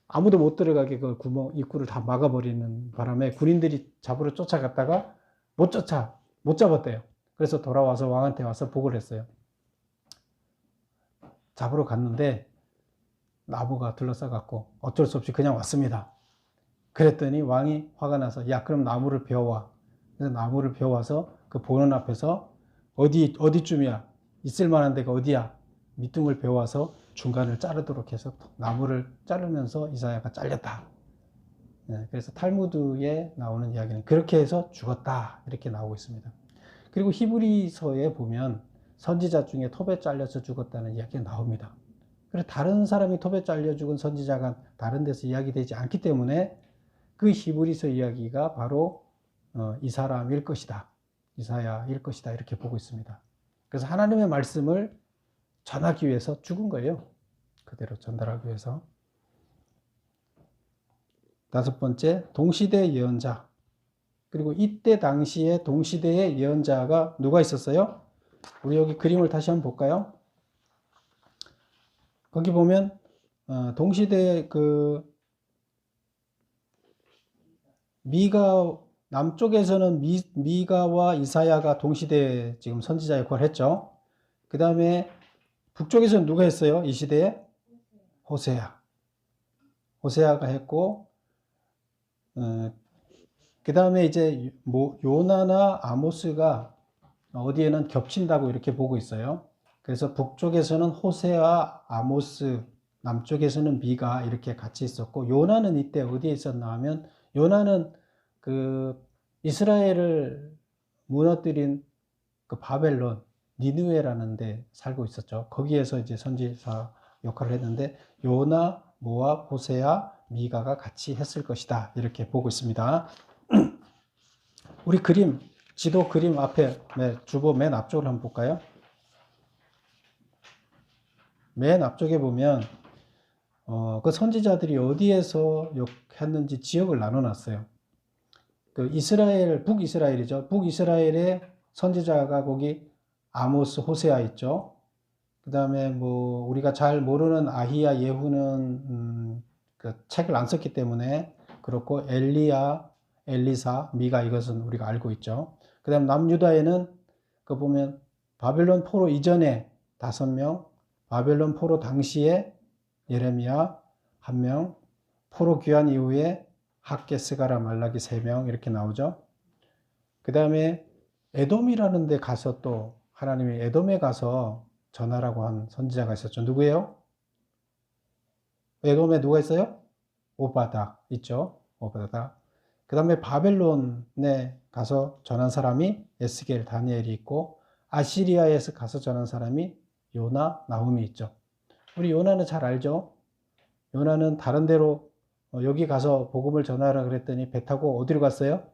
아무도 못 들어가게 그 입구를 다 막아버리는 바람에 군인들이 잡으러 쫓아갔다가 못 잡았대요. 그래서 돌아와서 왕한테 와서 보고를 했어요. 잡으러 갔는데 나무가 둘러싸갖고 어쩔 수 없이 그냥 왔습니다. 그랬더니 왕이 화가 나서 야 그럼 나무를 베어와. 그래서 나무를 베어와서 그 보는 앞에서 어디쯤이야? 있을 만한 데가 어디야? 밑둥을 베어와서 중간을 자르도록 해서 나무를 자르면서 이사야가 잘렸다. 그래서 탈무드에 나오는 이야기는 그렇게 해서 죽었다 이렇게 나오고 있습니다. 그리고 히브리서에 보면 선지자 중에 톱에 잘려서 죽었다는 이야기가 나옵니다. 그래서 다른 사람이 톱에 잘려 죽은 선지자가 다른 데서 이야기되지 않기 때문에 그 히브리서 이야기가 바로 이 사람일 것이다. 이사야일 것이다. 이렇게 보고 있습니다. 그래서 하나님의 말씀을 전하기 위해서 죽은 거예요. 그대로 전달하기 위해서. 다섯 번째, 동시대 예언자. 그리고 이때 당시에 동시대의 예언자가 누가 있었어요? 우리 여기 그림을 다시 한번 볼까요? 거기 보면 동시대 그 미가 남쪽에서는 미가와 이사야가 동시대 지금 선지자 역할을 했죠. 그 다음에 북쪽에서는 누가 했어요? 이 시대에? 호세아가 했고, 그 다음에 이제 요나나 아모스가 어디에는 겹친다고 이렇게 보고 있어요. 그래서 북쪽에서는 호세아, 아모스, 남쪽에서는 미가 이렇게 같이 있었고, 요나는 이때 어디에 있었나 하면, 요나는 그 이스라엘을 무너뜨린 그 바벨론, 니느웨라는 데 살고 있었죠. 거기에서 이제 선지사 역할을 했는데, 요나, 모압, 호세아, 미가가 같이 했을 것이다. 이렇게 보고 있습니다. 우리 지도 그림 앞에 주보 맨 앞쪽을 한번 볼까요? 맨 앞쪽에 보면 그 선지자들이 어디에서 했는지 지역을 나눠놨어요. 그 북이스라엘이죠. 북이스라엘의 선지자가 거기 아모스, 호세아 있죠. 그 다음에 뭐 우리가 잘 모르는 아히야, 예후는 그 책을 안 썼기 때문에 그렇고 엘리야, 엘리사, 미가 이것은 우리가 알고 있죠. 그 다음 남유다에는 그 보면 바벨론 포로 이전에 5명, 바벨론 포로 당시에 예레미야 1명, 포로 귀환 이후에 학개, 스가랴, 말라기 3명 이렇게 나오죠. 그 다음에 에돔이라는 데 가서 또 하나님이 에돔에 가서 전하라고 한 선지자가 있었죠. 누구예요? 에돔에 누가 있어요? 오바다 있죠. 오바다. 그 다음에 바벨론에 가서 전한 사람이 에스겔, 다니엘이 있고 아시리아에서 가서 전한 사람이 요나, 나훔이 있죠. 우리 요나는 잘 알죠. 요나는 다른 데로 여기 가서 복음을 전하라 그랬더니 배 타고 어디로 갔어요?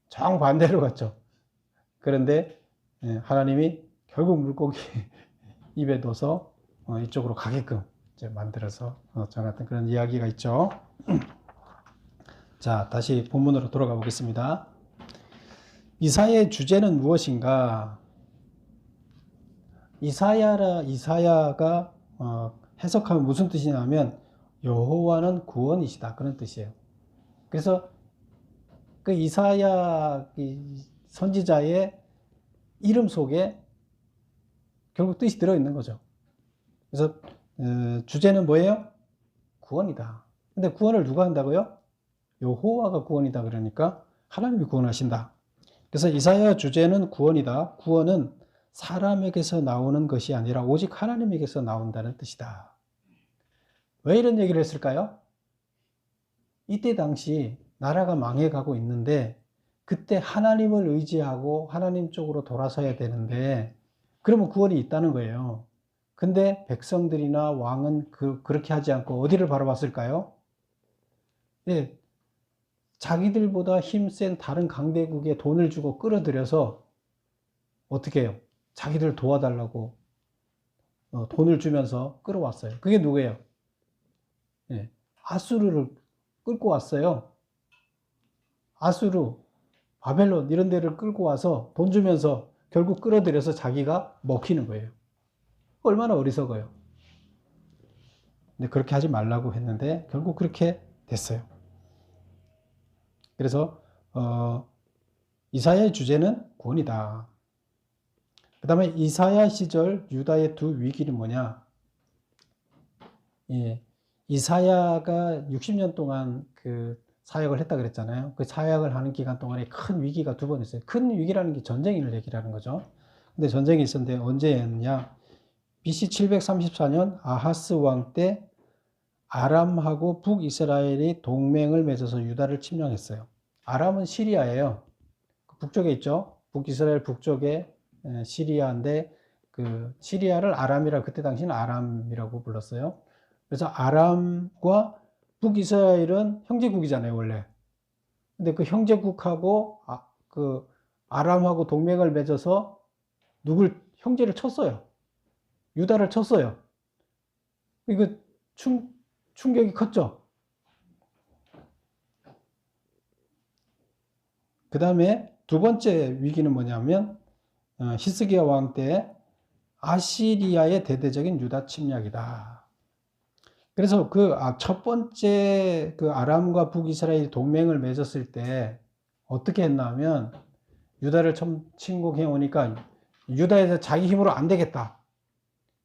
정반대로 갔죠. 그런데 하나님이 결국 물고기 입에 넣어서 이쪽으로 가게끔 이제 만들어서 전했던 그런 이야기가 있죠. 자, 다시 본문으로 돌아가 보겠습니다. 이사야의 주제는 무엇인가? 이사야가 해석하면 무슨 뜻이냐면 여호와는 구원이시다 그런 뜻이에요. 그래서 그 이사야 선지자의 이름 속에 결국 뜻이 들어있는 거죠. 그래서 주제는 뭐예요? 구원이다. 근데 구원을 누가 한다고요? 여호와가 구원이다 그러니까 하나님이 구원하신다. 그래서 이사야 주제는 구원이다. 구원은 사람에게서 나오는 것이 아니라 오직 하나님에게서 나온다는 뜻이다. 왜 이런 얘기를 했을까요? 이때 당시 나라가 망해가고 있는데 그때 하나님을 의지하고 하나님 쪽으로 돌아서야 되는데 그러면 구원이 있다는 거예요. 근데 백성들이나 왕은 그렇게 하지 않고 어디를 바라봤을까요? 예, 자기들보다 힘센 다른 강대국에 돈을 주고 끌어들여서 어떻게 해요? 자기들 도와달라고 돈을 주면서 끌어왔어요. 그게 누구예요? 예, 아수르를 끌고 왔어요. 아수르, 바벨론 이런 데를 끌고 와서 돈 주면서 결국 끌어들여서 자기가 먹히는 거예요. 얼마나 어리석어요. 근데 그렇게 하지 말라고 했는데 결국 그렇게 됐어요. 그래서 이사야의 주제는 구원이다. 그 다음에 이사야 시절 유다의 두 위기는 뭐냐? 예, 이사야가 60년 동안 그 사역을 했다 그랬잖아요. 그 사역을 하는 기간 동안에 큰 위기가 두 번 있어요. 큰 위기라는 게 전쟁을 얘기라는 거죠. 근데 전쟁이 있었는데 언제였냐? BC 734년 아하스 왕 때 아람하고 북이스라엘이 동맹을 맺어서 유다를 침략했어요. 아람은 시리아예요. 북쪽에 있죠. 북이스라엘 북쪽에 시리아인데 그 시리아를 아람이라 그때 당시는 아람이라고 불렀어요. 그래서 아람과 북이스라엘은 형제국이잖아요, 원래. 근데 그 형제국하고 그 아람하고 동맹을 맺어서 형제를 쳤어요. 유다를 쳤어요. 이거 충격이 컸죠. 그 다음에 두 번째 위기는 뭐냐면 히스기야 왕 때 아시리아의 대대적인 유다 침략이다. 그래서 첫 번째 그 아람과 북이스라엘이 동맹을 맺었을 때 어떻게 했나 하면 유다를 침공해 오니까 유다에서 자기 힘으로 안 되겠다.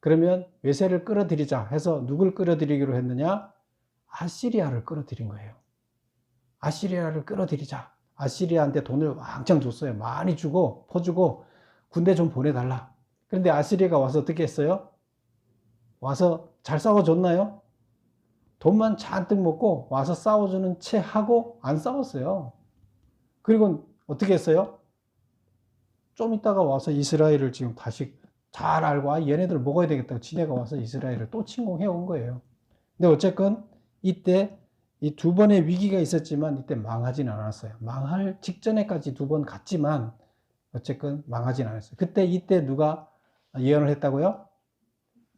그러면 외세를 끌어들이자 해서 누굴 끌어들이기로 했느냐? 아시리아를 끌어들인 거예요. 아시리아를 끌어들이자. 아시리아한테 돈을 왕창 줬어요. 많이 주고 퍼주고 군대 좀 보내달라. 그런데 아시리아가 와서 어떻게 했어요? 와서 잘 싸워줬나요? 돈만 잔뜩 먹고 와서 싸워주는 채 하고 안 싸웠어요. 그리고 어떻게 했어요? 좀 있다가 와서 이스라엘을 지금 다시 잘 알고 얘네들 먹어야 되겠다고 지네가 와서 이스라엘을 또 침공해 온 거예요. 근데 어쨌건 이때 이 두 번의 위기가 있었지만 이때 망하진 않았어요. 망할 직전에까지 두 번 갔지만 어쨌건 망하진 않았어요. 이때 누가 예언을 했다고요?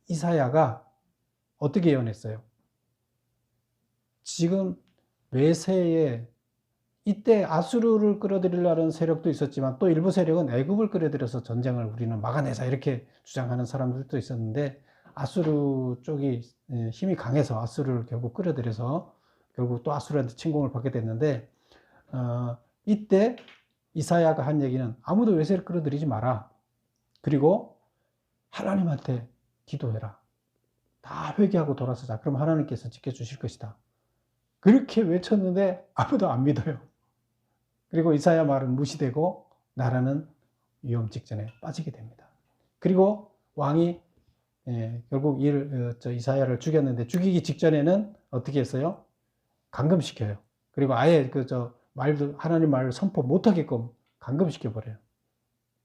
이사야가 어떻게 예언했어요? 지금 외세에 이때 아수르를 끌어들이려는 세력도 있었지만 또 일부 세력은 애굽을 끌어들여서 전쟁을 우리는 막아내자 이렇게 주장하는 사람들도 있었는데 아수르 쪽이 힘이 강해서 아수르를 결국 끌어들여서 결국 또 아수르한테 침공을 받게 됐는데 이때 이사야가 한 얘기는 아무도 외세를 끌어들이지 마라. 그리고 하나님한테 기도해라. 다 회개하고 돌아서자. 그럼 하나님께서 지켜주실 것이다. 그렇게 외쳤는데 아무도 안 믿어요. 그리고 이사야 말은 무시되고 나라는 위험 직전에 빠지게 됩니다. 그리고 왕이 결국 이사야를 죽였는데 죽이기 직전에는 어떻게 했어요? 감금시켜요. 그리고 아예 하나님 말을 선포 못하게끔 감금시켜버려요.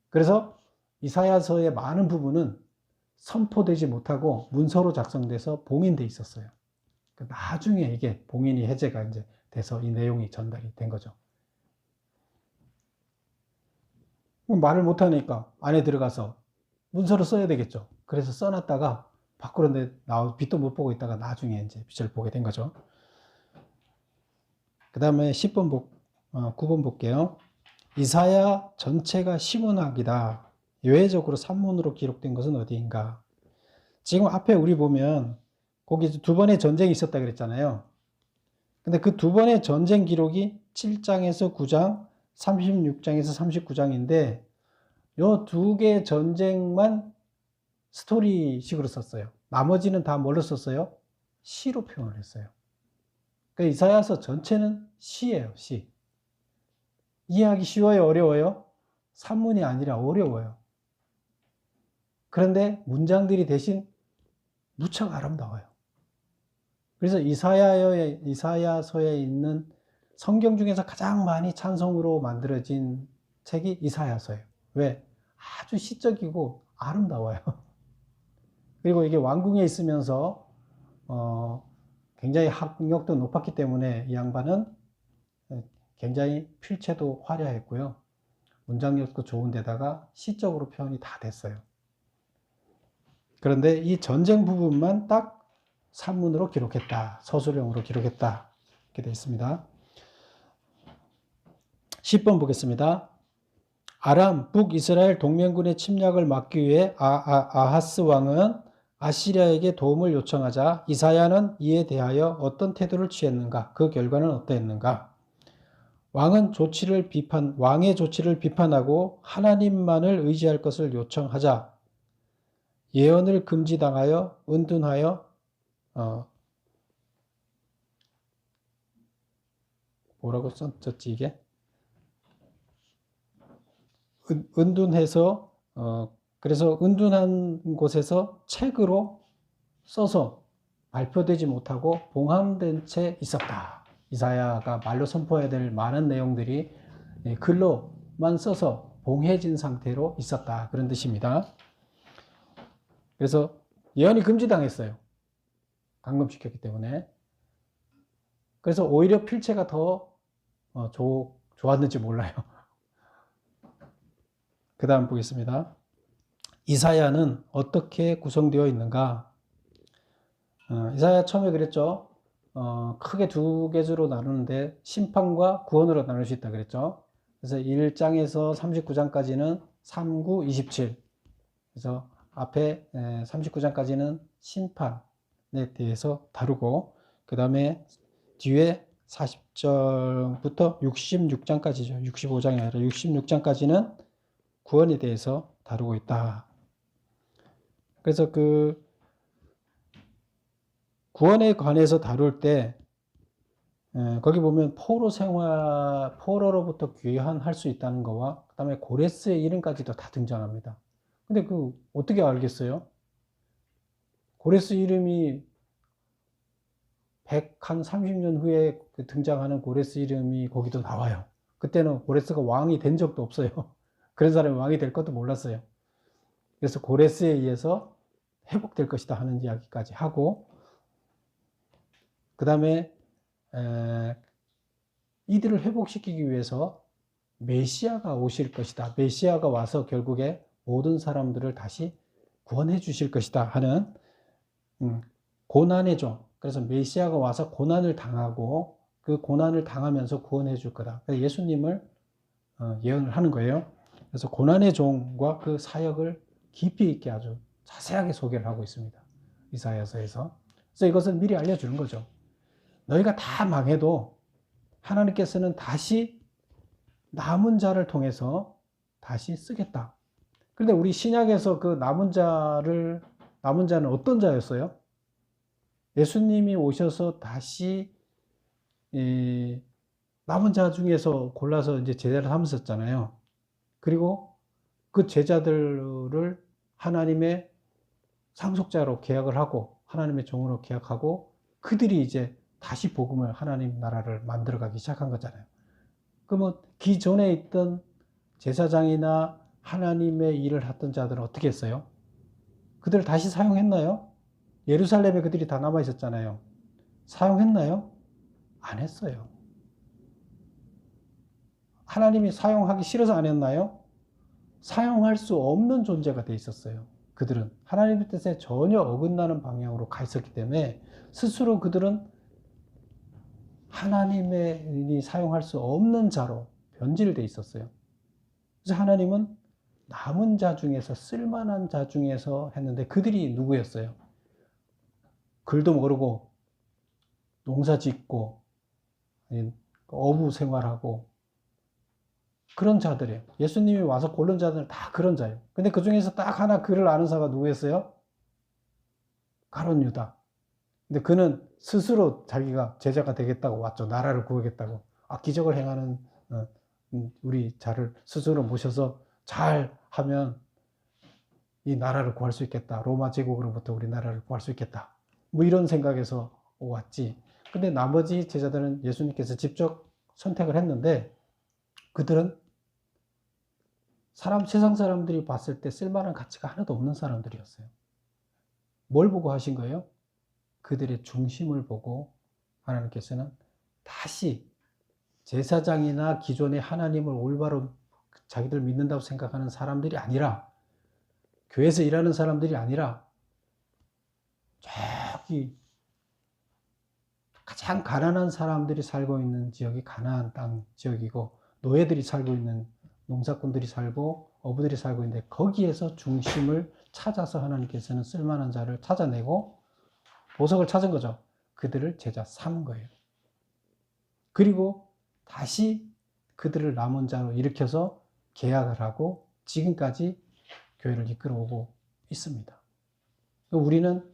그래서 이사야서의 많은 부분은 선포되지 못하고 문서로 작성돼서 봉인돼 있었어요. 나중에 이게 봉인이 해제가 이제 돼서 이 내용이 전달이 된 거죠. 말을 못하니까 안에 들어가서 문서를 써야 되겠죠. 그래서 써놨다가 밖으로 빛도 못 보고 있다가 나중에 이제 빛을 보게 된 거죠. 그 다음에 9번 볼게요. 이사야 전체가 시문학이다. 예외적으로 산문으로 기록된 것은 어디인가? 지금 앞에 우리 보면 거기 두 번의 전쟁이 있었다 그랬잖아요. 근데 그 두 번의 전쟁 기록이 7장에서 9장, 36장에서 39장인데 요 두 개의 전쟁만 스토리식으로 썼어요. 나머지는 다 뭘로 썼어요? 시로 표현을 했어요. 그 이사야서 전체는 시예요, 시. 이해하기 쉬워요, 어려워요? 산문이 아니라 어려워요. 그런데 문장들이 대신 무척 아름다워요. 그래서 이사야서에 있는 성경 중에서 가장 많이 찬송으로 만들어진 책이 이사야서예요. 왜? 아주 시적이고 아름다워요. 그리고 이게 왕궁에 있으면서 굉장히 학력도 높았기 때문에 이 양반은 굉장히 필체도 화려했고요. 문장력도 좋은 데다가 시적으로 표현이 다 됐어요. 그런데 이 전쟁 부분만 딱 산문으로 기록했다. 서술형으로 기록했다. 이렇게 되어 있습니다. 10번 보겠습니다. 아람, 북이스라엘 동맹군의 침략을 막기 위해 아하스 왕은 아시리아에게 도움을 요청하자 이사야는 이에 대하여 어떤 태도를 취했는가? 그 결과는 어떠했는가? 왕의 조치를 비판하고 하나님만을 의지할 것을 요청하자 예언을 금지당하여 은둔하여 뭐라고 썼지 이게? 은둔해서 그래서 은둔한 곳에서 책으로 써서 발표되지 못하고 봉함된 채 있었다. 이사야가 말로 선포해야 될 많은 내용들이 글로만 써서 봉해진 상태로 있었다. 그런 뜻입니다. 그래서 예언이 금지당했어요. 감금시켰기 때문에. 그래서 오히려 필체가 더 좋았는지 몰라요. 그 다음 보겠습니다. 이사야는 어떻게 구성되어 있는가? 이사야 처음에 그랬죠. 크게 두 계주로 나누는데 심판과 구원으로 나눌 수 있다 그랬죠. 그래서 1장에서 39장까지는 39, 27. 그래서 앞에 39장까지는 심판에 대해서 다루고 그 다음에 뒤에 40절부터 66장까지죠. 65장이 아니라 66장까지는 구원에 대해서 다루고 있다. 그래서 그 구원에 관해서 다룰 때 거기 보면 포로로부터 귀환할 수 있다는 거와 그 다음에 고레스의 이름까지도 다 등장합니다. 근데 그 어떻게 알겠어요? 고레스 이름이 130년 후에 등장하는 고레스 이름이 거기도 나와요. 그때는 고레스가 왕이 된 적도 없어요. 그런 사람이 왕이 될 것도 몰랐어요. 그래서 고레스에 의해서 회복될 것이다 하는 이야기까지 하고 그 다음에 이들을 회복시키기 위해서 메시아가 오실 것이다. 메시아가 와서 결국에 모든 사람들을 다시 구원해 주실 것이다 하는 고난의 종. 그래서 메시아가 와서 고난을 당하고 그 고난을 당하면서 구원해 줄 거다. 그래서 예수님을 예언을 하는 거예요. 그래서 고난의 종과 그 사역을 깊이 있게 아주 자세하게 소개를 하고 있습니다. 이사야서에서. 그래서 이것을 미리 알려주는 거죠. 너희가 다 망해도 하나님께서는 다시 남은 자를 통해서 다시 쓰겠다. 그런데 우리 신약에서 그 남은 자는 어떤 자였어요? 예수님이 오셔서 다시 남은 자 중에서 골라서 이제 제자를 삼으셨잖아요. 그리고 그 제자들을 하나님의 상속자로 계약을 하고 하나님의 종으로 계약하고 그들이 이제 다시 복음을 하나님 나라를 만들어가기 시작한 거잖아요. 그러면 기존에 있던 제사장이나 하나님의 일을 했던 자들은 어떻게 했어요? 그들을 다시 사용했나요? 예루살렘에 그들이 다 남아 있었잖아요. 사용했나요? 안 했어요. 하나님이 사용하기 싫어서 안 했나요? 사용할 수 없는 존재가 돼 있었어요. 그들은 하나님의 뜻에 전혀 어긋나는 방향으로 가 있었기 때문에 스스로 그들은 하나님이 사용할 수 없는 자로 변질되어 있었어요. 그래서 하나님은 남은 자 중에서 쓸만한 자 중에서 했는데 그들이 누구였어요? 글도 모르고 농사 짓고 어부 생활하고 그런 자들이에요. 예수님이 와서 고른 자들은 다 그런 자예요. 근데 그 중에서 딱 하나 글을 아는 자가 누구였어요? 가룟 유다. 근데 그는 스스로 자기가 제자가 되겠다고 왔죠. 나라를 구하겠다고. 기적을 행하는 우리 자를 스스로 모셔서 잘 하면 이 나라를 구할 수 있겠다. 로마 제국으로부터 우리 나라를 구할 수 있겠다. 뭐 이런 생각에서 왔지. 근데 나머지 제자들은 예수님께서 직접 선택을 했는데 그들은 세상 사람들이 봤을 때 쓸만한 가치가 하나도 없는 사람들이었어요. 뭘 보고 하신 거예요? 그들의 중심을 보고 하나님께서는 다시 제사장이나 기존의 하나님을 올바로 자기들 믿는다고 생각하는 사람들이 아니라, 교회에서 일하는 사람들이 아니라 저기 가장 가난한 사람들이 살고 있는 지역이 가나안 땅 지역이고, 노예들이 살고 있는, 농사꾼들이 살고 어부들이 살고 있는데, 거기에서 중심을 찾아서 하나님께서는 쓸만한 자를 찾아내고 보석을 찾은 거죠. 그들을 제자 삼은 거예요. 그리고 다시 그들을 남은 자로 일으켜서 계약을 하고 지금까지 교회를 이끌어오고 있습니다. 우리는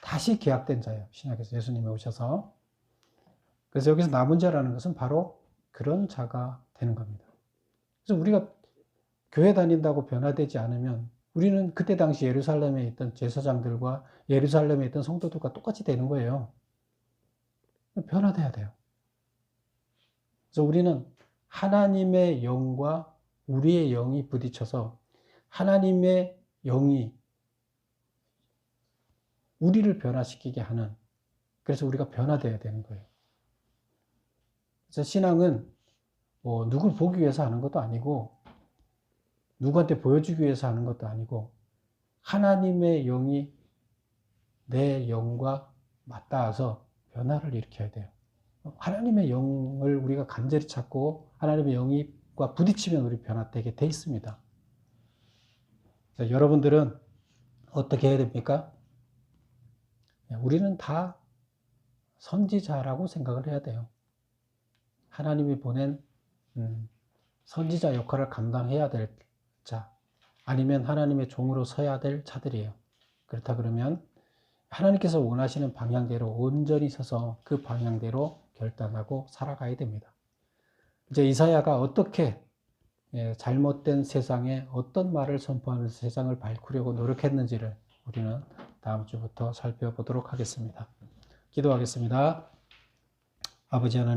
다시 계약된 자예요. 신약에서 예수님이 오셔서. 그래서 여기서 남은 자라는 것은 바로 그런 자가 되는 겁니다. 그래서 우리가 교회 다닌다고 변화되지 않으면 우리는 그때 당시 예루살렘에 있던 제사장들과 예루살렘에 있던 성도들과 똑같이 되는 거예요. 변화돼야 돼요. 그래서 우리는 하나님의 영과 우리의 영이 부딪혀서 하나님의 영이 우리를 변화시키게 하는, 그래서 우리가 변화돼야 되는 거예요. 그래서 신앙은 누굴 보기 위해서 하는 것도 아니고 누구한테 보여주기 위해서 하는 것도 아니고 하나님의 영이 내 영과 맞닿아서 변화를 일으켜야 돼요. 하나님의 영을 우리가 간절히 찾고 하나님의 영과 부딪히면 우리 변화되게 돼 있습니다. 자, 여러분들은 어떻게 해야 됩니까? 우리는 다 선지자라고 생각을 해야 돼요. 하나님이 보낸 선지자 역할을 감당해야 될 자, 아니면 하나님의 종으로 서야 될 자들이에요. 그렇다 그러면 하나님께서 원하시는 방향대로 온전히 서서 그 방향대로 결단하고 살아가야 됩니다. 이제 이사야가 어떻게 잘못된 세상에 어떤 말을 선포하면서 세상을 바꾸려고 노력했는지를 우리는 다음 주부터 살펴보도록 하겠습니다. 기도하겠습니다. 아버지 하나님,